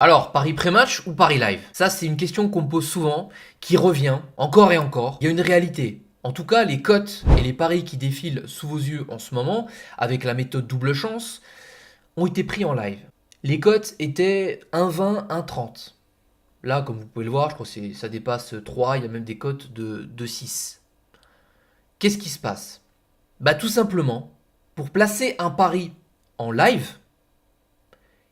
Alors, pari pré-match ou pari live? Ça, c'est une question qu'on me pose souvent, qui revient encore et encore. Il y a une réalité. En tout cas, les cotes et les paris qui défilent sous vos yeux en ce moment, avec la méthode double chance, ont été pris en live. Les cotes étaient 1,20, 1,30. Là, comme vous pouvez le voir, je crois que ça dépasse 3, il y a même des cotes de 6. Qu'est-ce qui se passe? Bah tout simplement, pour placer un pari en live,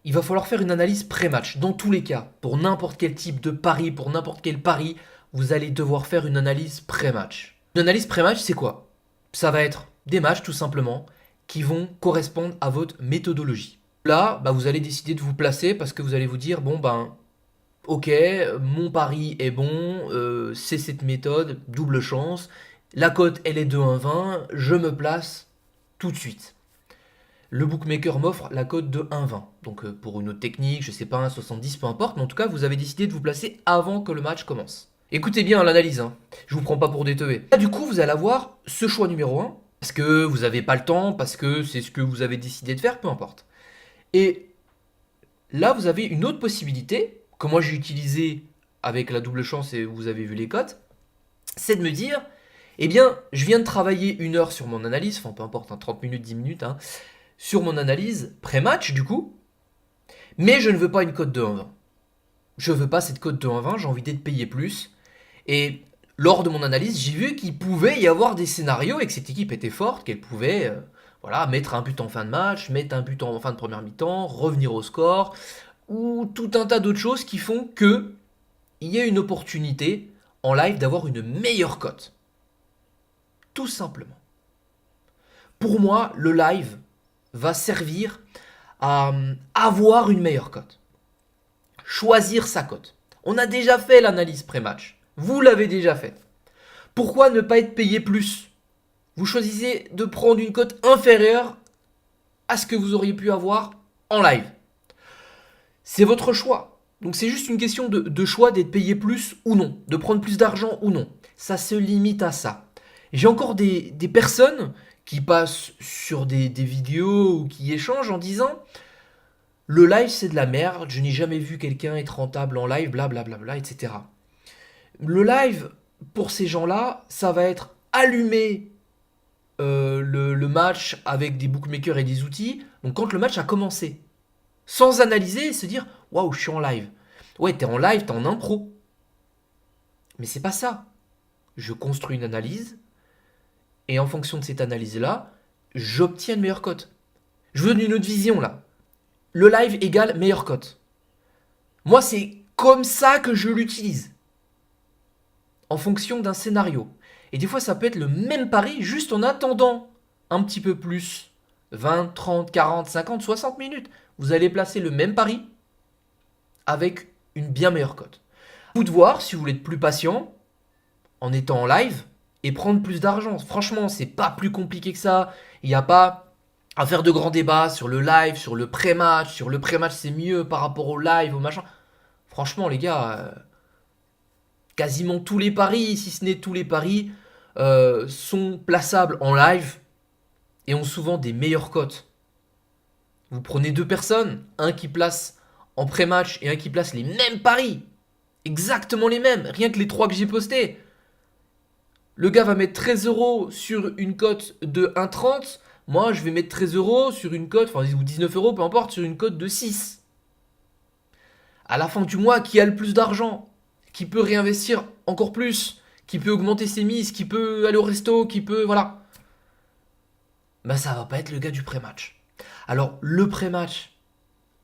il va falloir faire une analyse pré-match. Dans tous les cas, pour n'importe quel type de pari, pour n'importe quel pari, vous allez devoir faire une analyse pré-match. Une analyse pré-match, c'est quoi? Ça va être des matchs tout simplement qui vont correspondre à votre méthodologie. Là, bah, vous allez décider de vous placer parce que vous allez vous dire, bon ben, ok, mon pari est bon, c'est cette méthode, double chance, la cote elle est de 1,20, je me place tout de suite. Le bookmaker m'offre la cote de 1,20. Donc pour une autre technique, je sais pas, 1,70, peu importe, mais en tout cas, vous avez décidé de vous placer avant que le match commence. Écoutez bien l'analyse, hein. Je vous prends pas pour des teubés. Là, du coup, vous allez avoir ce choix numéro 1, parce que vous n'avez pas le temps, parce que c'est ce que vous avez décidé de faire, peu importe. Et là, vous avez une autre possibilité, que moi j'ai utilisée avec la double chance et vous avez vu les cotes, c'est de me dire, eh bien, je viens de travailler 1 heure sur mon analyse, enfin peu importe, hein, 30 minutes, 10 minutes, hein, sur mon analyse pré-match du coup, mais je ne veux pas une cote de 1,20. Je veux pas cette cote de 1,20, j'ai envie d'être payé plus. Et lors de mon analyse, j'ai vu qu'il pouvait y avoir des scénarios et que cette équipe était forte, qu'elle pouvait voilà, mettre un but en fin de match, mettre un but en fin de première mi-temps, revenir au score, ou tout un tas d'autres choses qui font que il y a une opportunité en live d'avoir une meilleure cote. Tout simplement. Pour moi, le live va servir à avoir une meilleure cote. Choisir sa cote. On a déjà fait l'analyse pré-match. Vous l'avez déjà faite. Pourquoi ne pas être payé plus? Vous choisissez de prendre une cote inférieure à ce que vous auriez pu avoir en live. C'est votre choix. Donc c'est juste une question de choix d'être payé plus ou non, de prendre plus d'argent ou non. Ça se limite à ça. J'ai encore des personnes qui passent sur des vidéos ou qui échangent en disant le live c'est de la merde, je n'ai jamais vu quelqu'un être rentable en live, blablabla, etc. Le live, pour ces gens-là, ça va être allumer le match avec des bookmakers et des outils, donc quand le match a commencé. Sans analyser et se dire waouh, je suis en live. Ouais, t'es en live, t'es en impro. Mais c'est pas ça. Je construis une analyse et en fonction de cette analyse-là, j'obtiens une meilleure cote. Je veux une autre vision là. Le live égale meilleure cote. Moi, c'est comme ça que je l'utilise. En fonction d'un scénario. Et des fois, ça peut être le même pari, juste en attendant un petit peu plus. 20, 30, 40, 50, 60 minutes. Vous allez placer le même pari avec une bien meilleure cote. Vous de voir si vous voulez être plus patient en étant en live et prendre plus d'argent. Franchement, c'est pas plus compliqué que ça. Il n'y a pas à faire de grands débats sur le live, sur le pré-match. Sur le pré-match, c'est mieux par rapport au live, au machin. Franchement, les gars, quasiment tous les paris, si ce n'est tous les paris, sont plaçables en live et ont souvent des meilleures cotes. Vous prenez deux personnes, un qui place en pré-match et un qui place les mêmes paris. Exactement les mêmes, rien que les trois que j'ai postés. Le gars va mettre 13 euros sur une cote de 1,30. Moi, je vais mettre 13 euros sur une cote, enfin, ou 19 euros, peu importe, sur une cote de 6. À la fin du mois, qui a le plus d'argent? Qui peut réinvestir encore plus? Qui peut augmenter ses mises? Qui peut aller au resto? Qui peut... Voilà. Ben, ça va pas être le gars du pré-match. Alors, le pré-match,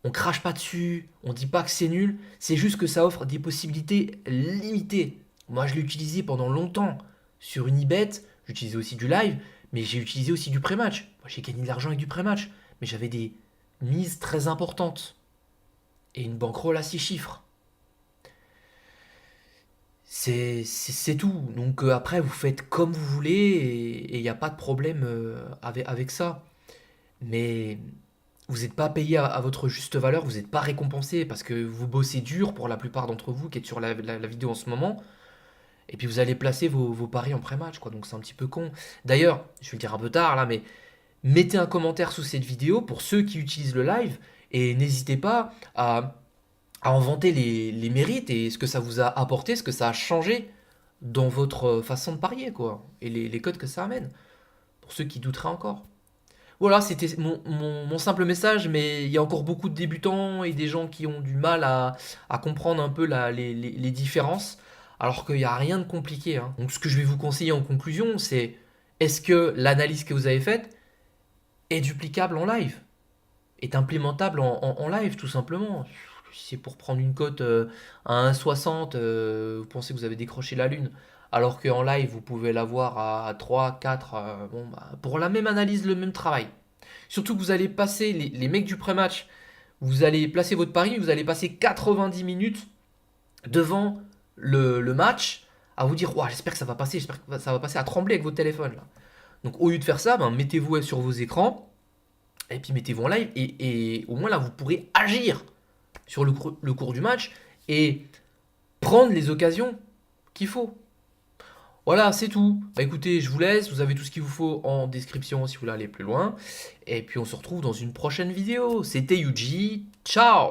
on crache pas dessus, on dit pas que c'est nul, c'est juste que ça offre des possibilités limitées. Moi, je l'ai utilisé pendant longtemps sur une Unibet, j'utilisais aussi du live, mais j'ai utilisé aussi du pré-match. Moi, j'ai gagné de l'argent avec du pré-match, mais j'avais des mises très importantes et une bankroll à 6 chiffres. C'est tout. Donc après, vous faites comme vous voulez et il n'y a pas de problème avec ça. Mais vous n'êtes pas payé à votre juste valeur, vous n'êtes pas récompensé parce que vous bossez dur pour la plupart d'entre vous qui êtes sur la vidéo en ce moment. Et puis vous allez placer vos paris en pré-match, quoi. Donc c'est un petit peu con. D'ailleurs, je vais le dire un peu tard là, mais mettez un commentaire sous cette vidéo pour ceux qui utilisent le live et n'hésitez pas en vanter les mérites et ce que ça vous a apporté, ce que ça a changé dans votre façon de parier, quoi. Et les codes que ça amène, pour ceux qui douteraient encore. Voilà, c'était mon simple message, mais il y a encore beaucoup de débutants et des gens qui ont du mal à comprendre un peu les différences, alors qu'il n'y a rien de compliqué, hein. Donc ce que je vais vous conseiller en conclusion, c'est est-ce que l'analyse que vous avez faite est duplicable en live? Est implémentable en live, tout simplement? Si c'est pour prendre une cote à 1,60, vous pensez que vous avez décroché la lune, alors qu'en live, vous pouvez l'avoir à 3, 4, bon, bah, pour la même analyse, le même travail. Surtout que vous allez passer, les mecs du pré-match, vous allez placer votre pari, vous allez passer 90 minutes devant le match à vous dire, ouah, j'espère que ça va passer, j'espère que ça va passer, à trembler avec votre téléphone, là. Donc au lieu de faire ça, ben, mettez-vous sur vos écrans, et puis mettez-vous en live, et au moins là, vous pourrez agir sur le cours du match, et prendre les occasions qu'il faut. Voilà, c'est tout. Bah écoutez, je vous laisse, vous avez tout ce qu'il vous faut en description si vous voulez aller plus loin. Et puis on se retrouve dans une prochaine vidéo. C'était Yuji, ciao!